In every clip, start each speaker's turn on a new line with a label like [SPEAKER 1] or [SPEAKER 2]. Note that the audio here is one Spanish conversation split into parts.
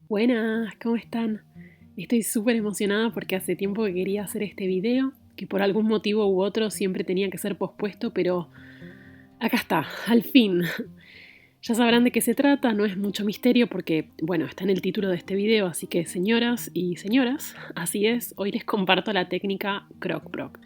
[SPEAKER 1] Buenas, ¿cómo están? Estoy súper emocionada porque hace tiempo que quería hacer este video, que por algún motivo u otro siempre tenía que ser pospuesto, pero acá está, al fin. Ya sabrán de qué se trata, no es mucho misterio porque, bueno, está en el título de este video, así que señoras y señoras, así es, hoy les comparto la técnica Croc-Broc.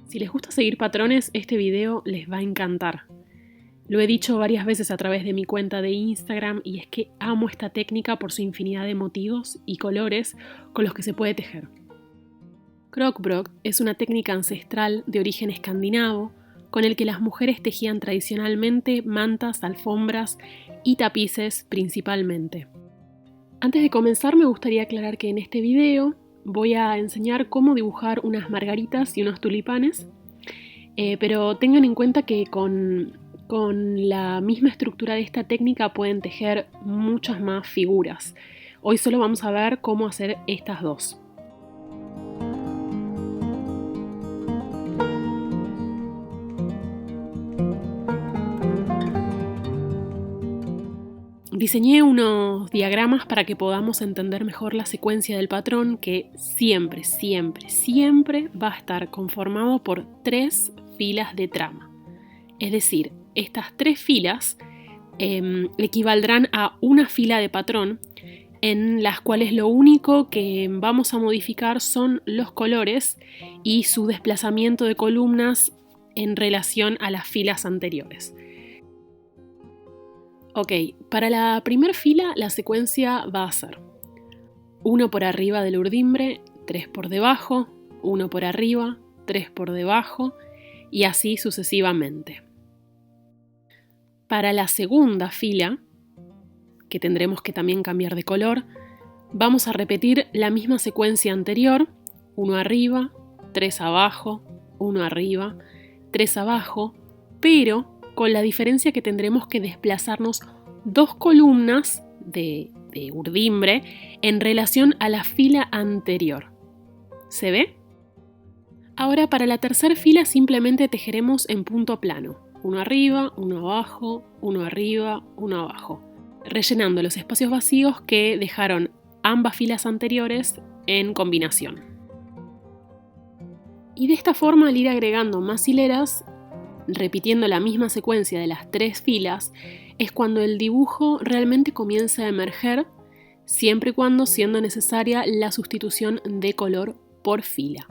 [SPEAKER 1] Si les gusta seguir patrones, este video les va a encantar. Lo he dicho varias veces a través de mi cuenta de Instagram y es que amo esta técnica por su infinidad de motivos y colores con los que se puede tejer. Croc-Broc es una técnica ancestral de origen escandinavo con el que las mujeres tejían tradicionalmente mantas, alfombras y tapices principalmente. Antes de comenzar me gustaría aclarar que en este video voy a enseñar cómo dibujar unas margaritas y unos tulipanes, pero tengan en cuenta que con la misma estructura de esta técnica pueden tejer muchas más figuras. Hoy solo vamos a ver cómo hacer estas dos. Diseñé unos diagramas para que podamos entender mejor la secuencia del patrón que siempre, siempre, siempre va a estar conformado por 3 filas de trama. Es decir, estas 3 filas equivaldrán a una fila de patrón en las cuales lo único que vamos a modificar son los colores y su desplazamiento de columnas en relación a las filas anteriores. Ok, para la primera fila la secuencia va a ser 1 por arriba del urdimbre, 3 por debajo, 1 por arriba, 3 por debajo y así sucesivamente. Para la segunda fila, que tendremos que también cambiar de color, vamos a repetir la misma secuencia anterior, 1 arriba, 3 abajo, 1 arriba, 3 abajo, pero con la diferencia que tendremos que desplazarnos 2 columnas de urdimbre en relación a la fila anterior. ¿Se ve? Ahora para la tercera fila simplemente tejeremos en punto plano, 1 arriba, 1 abajo, 1 arriba, 1 abajo, rellenando los espacios vacíos que dejaron ambas filas anteriores en combinación. Y de esta forma, al ir agregando más hileras, repitiendo la misma secuencia de las 3 filas, es cuando el dibujo realmente comienza a emerger, siempre y cuando siendo necesaria la sustitución de color por fila.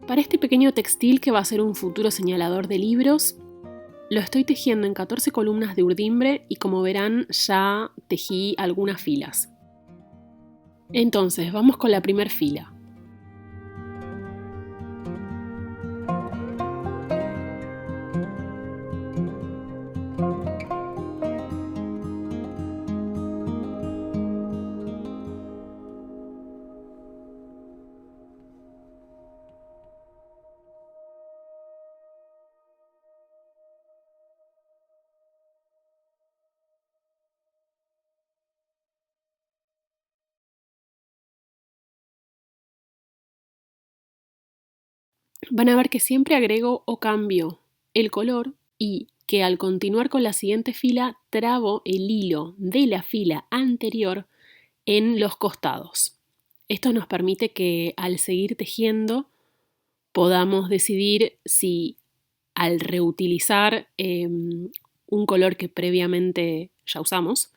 [SPEAKER 1] Para este pequeño textil que va a ser un futuro señalador de libros, lo estoy tejiendo en 14 columnas de urdimbre y como verán ya tejí algunas filas. Entonces vamos con la primera fila. Van a ver que siempre agrego o cambio el color y que al continuar con la siguiente fila trabo el hilo de la fila anterior en los costados. Esto nos permite que al seguir tejiendo podamos decidir si al reutilizar un color que previamente ya usamos,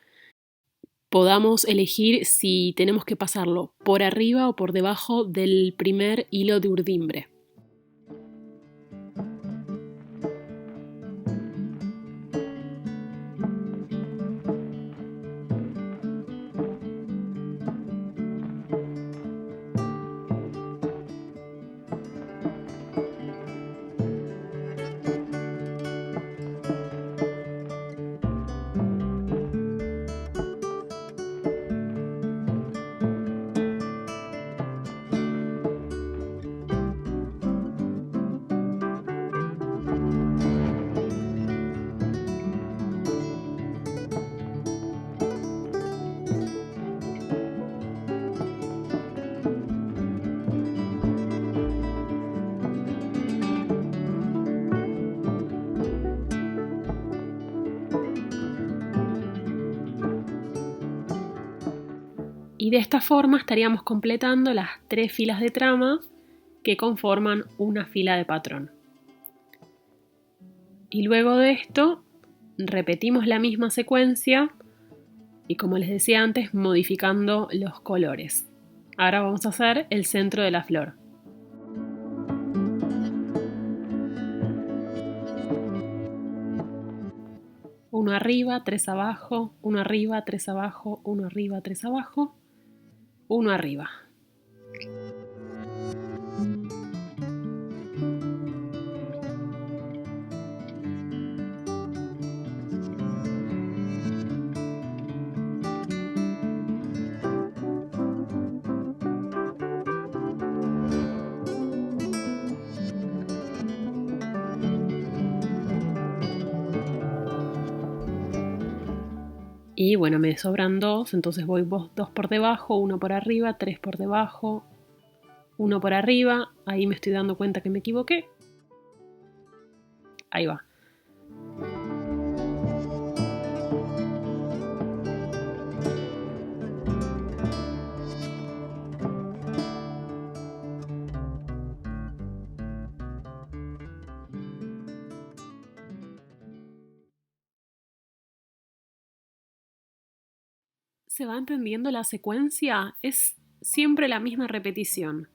[SPEAKER 1] podamos elegir si tenemos que pasarlo por arriba o por debajo del primer hilo de urdimbre. de esta forma estaríamos completando las 3 filas de trama que conforman una fila de patrón. Y luego de esto repetimos la misma secuencia y, como les decía antes, modificando los colores. Ahora vamos a hacer el centro de la flor. Uno arriba, 3 abajo, uno arriba, 3 abajo, uno arriba, 3 abajo, uno arriba. Y bueno, me sobran 2, entonces voy 2 por debajo, 1 por arriba, 3 por debajo, 1 por arriba. Ahí me estoy dando cuenta que me equivoqué. Ahí va. ¿Se va entendiendo la secuencia? Es siempre la misma repetición,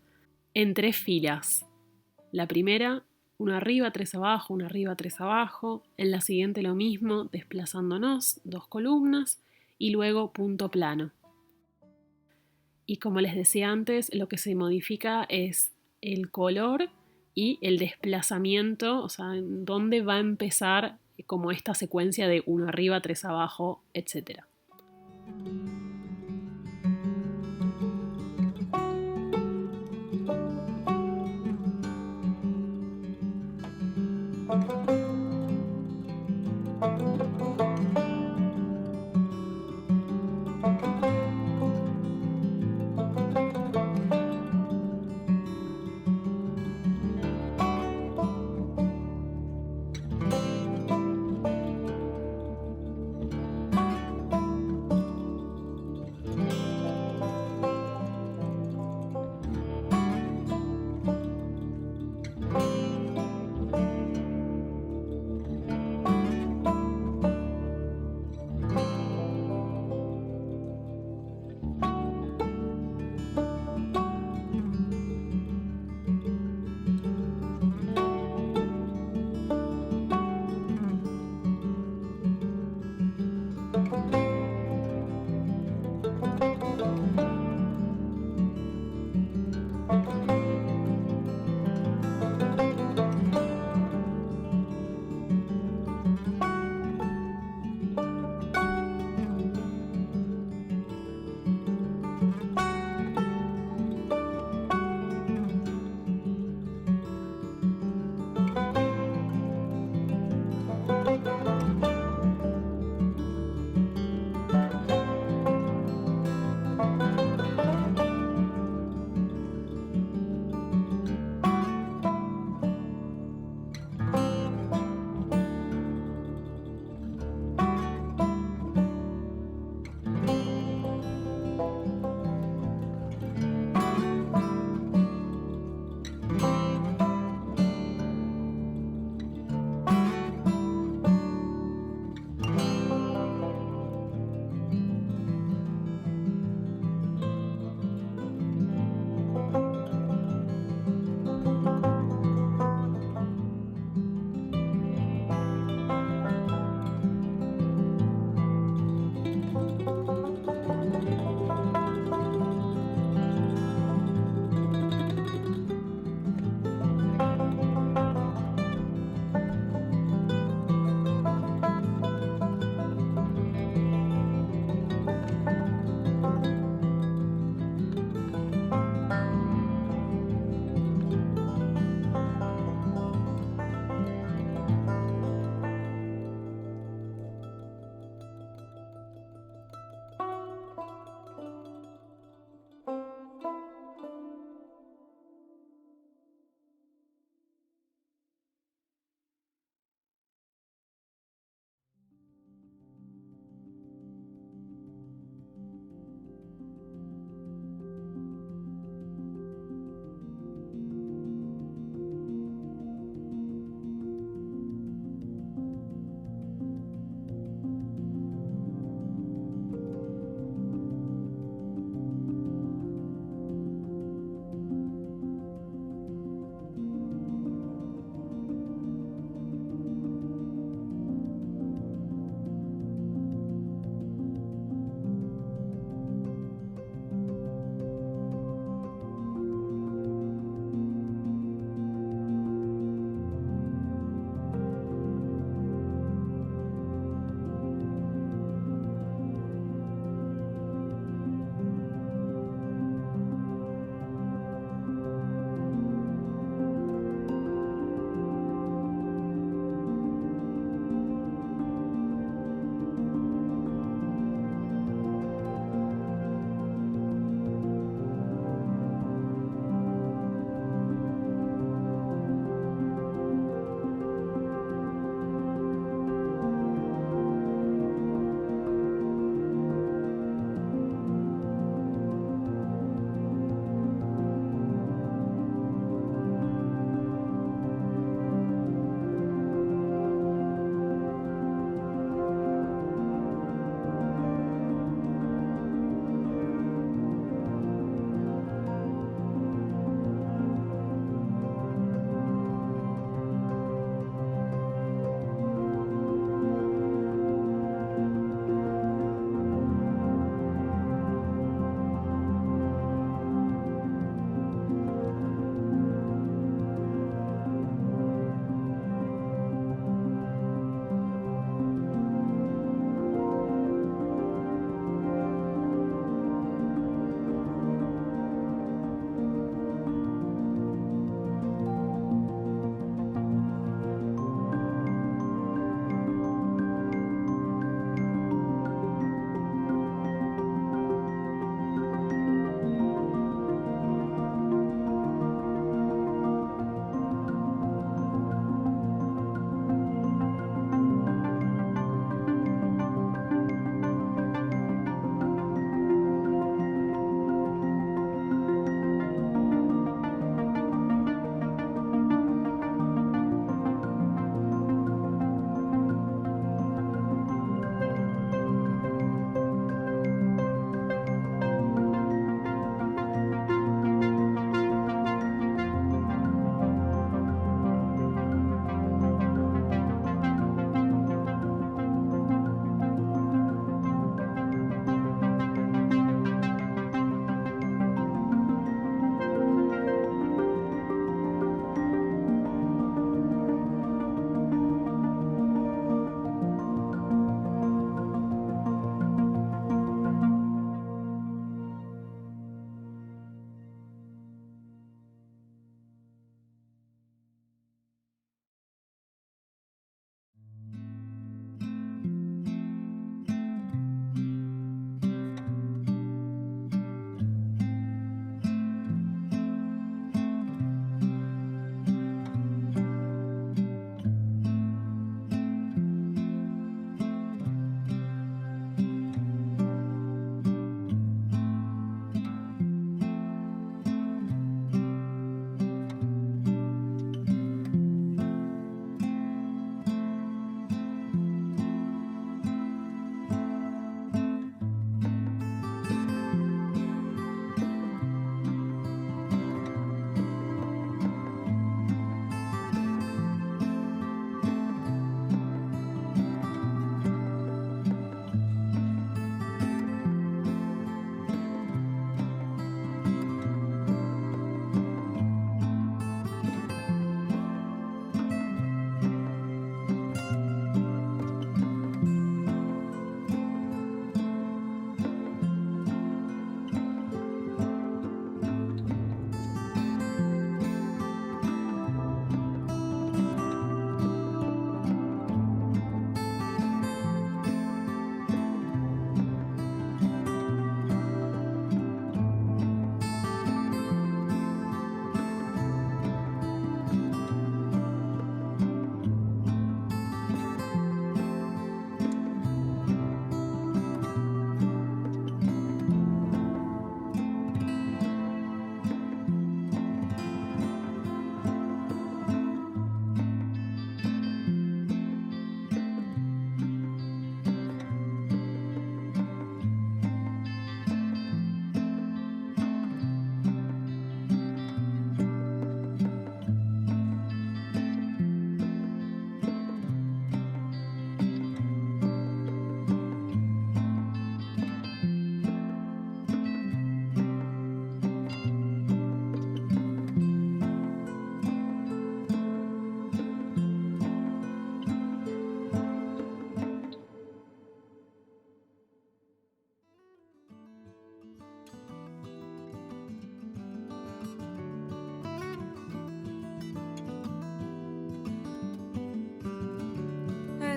[SPEAKER 1] en 3 filas. La primera, 1 arriba, 3 abajo, 1 arriba, 3 abajo. En la siguiente lo mismo, desplazándonos, 2 columnas y luego punto plano. Y como les decía antes, lo que se modifica es el color y el desplazamiento, o sea, en dónde va a empezar como esta secuencia de 1 arriba, 3 abajo, etc.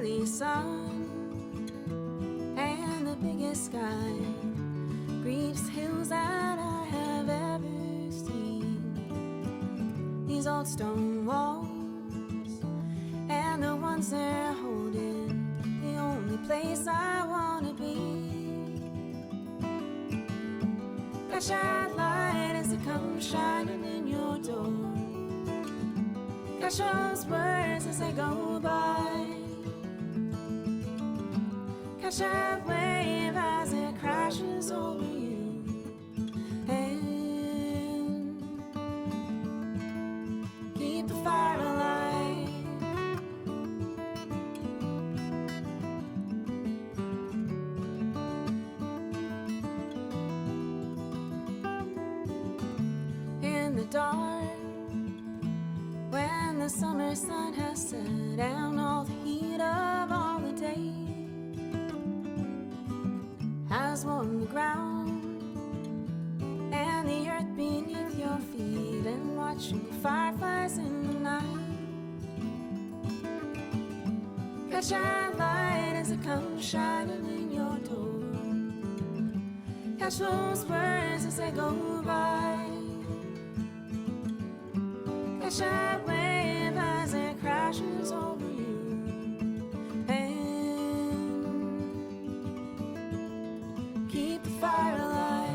[SPEAKER 2] early sun and the biggest sky greets hills that I have ever seen. These old stone walls and the ones they're holding, the only place I wanna be. Flashlight light as it comes shining in your door. Catch those words as they go by. Catch that wave as it crashes over you. And keep the fire alive. In the dark, when the summer sun has set down all the heat of all the day, has warmed the ground and the earth beneath your feet, and watching fireflies in the night. Catch that light as it comes shining in your door. Catch those words as they go by. Catch that wave as it crashes over you. And keep the fire alive.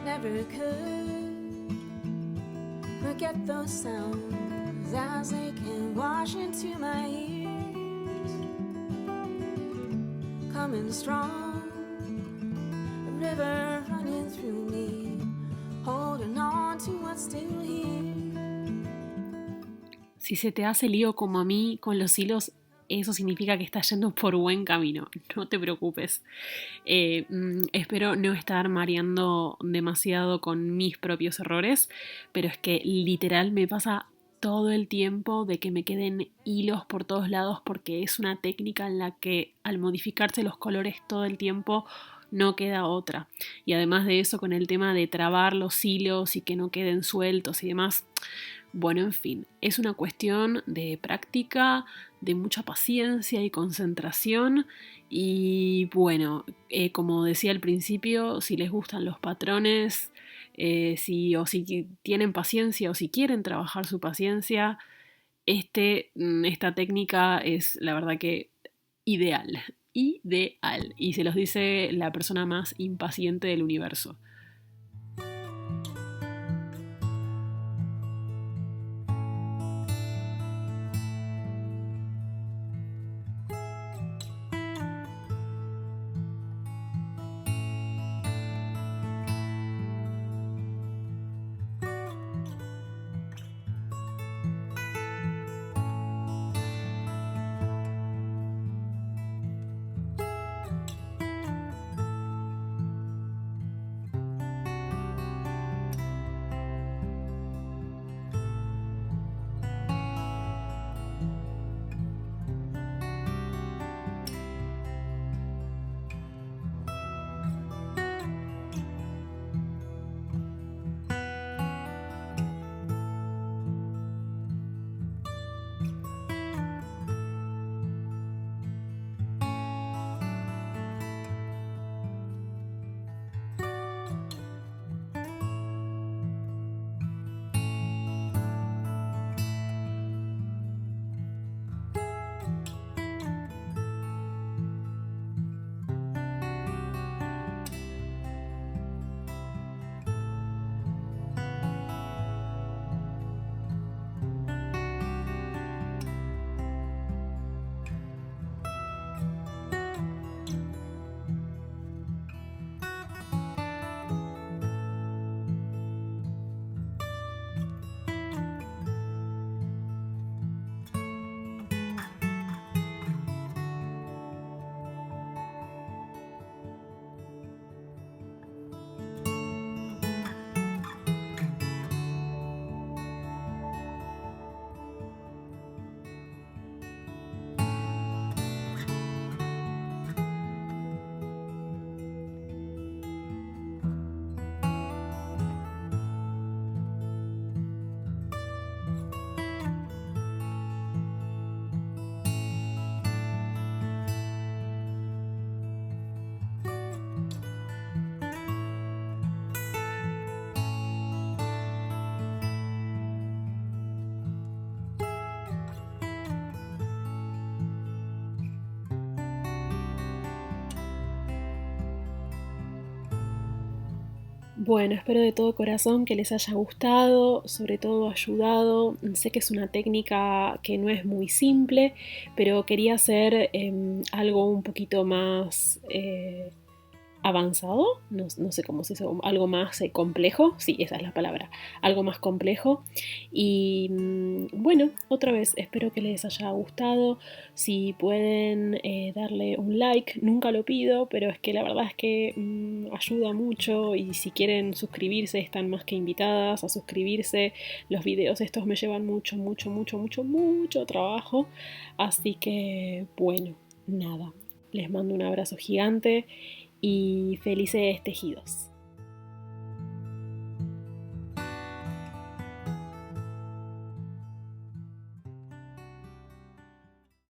[SPEAKER 2] Never could forget those sounds as they can wash into my ears. Coming strong, a river running through me, holding on to what's still here.
[SPEAKER 1] Si se te hace lío como a mí con los hilos, eso significa que estás yendo por buen camino, no te preocupes. Espero no estar mareando demasiado con mis propios errores, pero es que literal me pasa todo el tiempo de que me queden hilos por todos lados, porque es una técnica en la que al modificarse los colores todo el tiempo no queda otra. Y además de eso, con el tema de trabar los hilos y que no queden sueltos y demás, bueno, en fin, es una cuestión de práctica, de mucha paciencia y concentración. Y bueno, como decía al principio, si les gustan los patrones, si tienen paciencia o si quieren trabajar su paciencia, esta técnica es la verdad que ideal, ideal. Y se los dice la persona más impaciente del universo. Bueno, espero de todo corazón que les haya gustado, sobre todo ayudado. Sé que es una técnica que no es muy simple, pero quería hacer algo un poquito más avanzado, no sé cómo se dice, algo más complejo, sí, esa es la palabra, algo más complejo. Y bueno, otra vez, espero que les haya gustado. Si pueden darle un like, nunca lo pido, pero es que la verdad es que ayuda mucho, y si quieren suscribirse, están más que invitadas a suscribirse. Los videos estos me llevan mucho, mucho, mucho, mucho, mucho trabajo, así que bueno, nada, les mando un abrazo gigante y felices tejidos.